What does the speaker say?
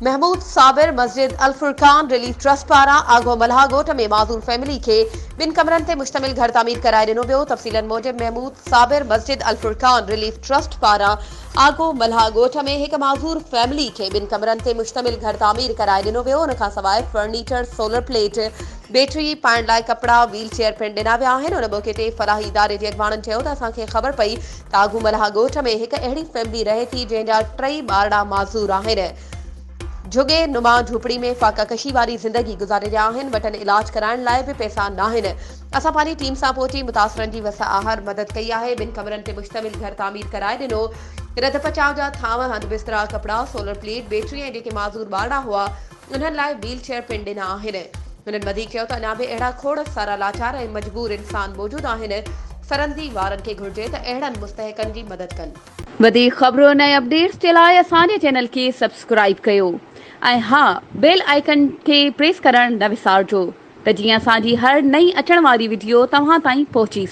महमूद साबिर मस्जिद अल Furqan relief trust पारा आगो मल्हा गोठ में माज़ूर फैमिली के बिन कमरन ते मुश्तमिल घर तामीर कराए दिनो वियो। तफ़सीलन मूजिब महमूद साबिर मस्जिद अल फुरकान रिलीफ ट्रस्ट पारा आगो मल्हा गोठ में एक माज़ूर फैमिली के बिन कमरन ते मुश्तमिल घर तामीर कराए दिनो वियो। उन खां सवाइ फर्नीचर, सोलर प्लेट, बैटरी, पाइण लाइ कपड़ा, व्हील चेयर पिण ॾिना विया आहिनि। उन मौक़े ते फलाही इदारे जे अॻवाननि चयो त असांखे ख़बर पई त आगो मल्हा गोठ में हिकु अहिड़ी फैमिली रहे थी जंहिंजा 3 ॿारड़ा माज़ूर आहिनि। झुगे नुमा झूपड़ी में फाका कशी वारी जिंदगी गुज़ारे रहिया आहिनि। वटन इलाज कराइण लाइ भी पैसा नाहिनि। असां पंहिंजी टीम सां पहुची मुतासिरनि जी वसा आहर मदद कई आहे। बिन कमरनि ते मुश्तमिल घर तामीर कराए ॾिनो। रध पचाव जा थांव, हंध बिस्तरा, कपड़ा, सोलर प्लेट, बैटरी ऐं जेके माज़ूर ॿारड़ा हुआ उन्हनि लाइ व्हील चेयर पिण ॾिना आहिनि। उन्हनि वधीक चयो त अञा बि अहिड़ा खोड़ सारा लाचार ऐं मजबूर इंसान मौजूद आहिनि। सरहदी वारनि खे घुर्जे त अहिड़नि मुस्तहिकनि जी मदद कनि। वधीक ख़बरुनि ऐं अपडेट्स जे लाइ असांजे चैनल खे सब्सक्राइब कयो ऐं हा, बेल आइकन खे प्रेस करणु न विसारिजो त जीअं असांजी हर नई अचण वारी वीडियो तव्हां ताईं पहुची